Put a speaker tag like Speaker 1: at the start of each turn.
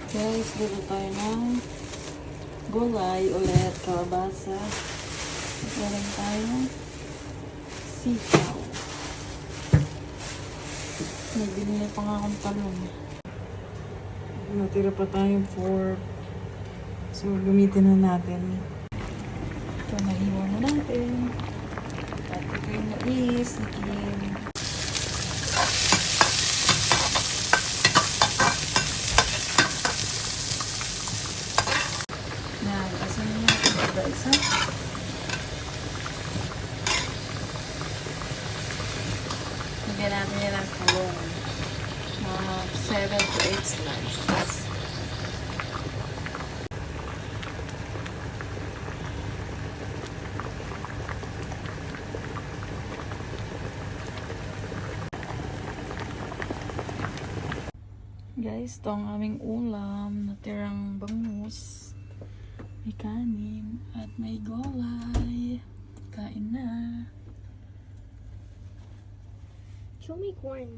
Speaker 1: Guys, dito tayo ng gulay ulit, kalabasa. At meron tayong sitaw. Nagbili na pa nga akong talong. Natira pa tayong pork. So, gamitin na natin. Ito, nahiwa na natin. At ito yung mais, nakin. Yan, kasi na natin ito isa. Lagyan natin yan ang talong. 7 to 8 slices. Guys, ito ang aming ulam. Natirang bangus. May kanin. At may gulay. Kain na.
Speaker 2: Show me corn.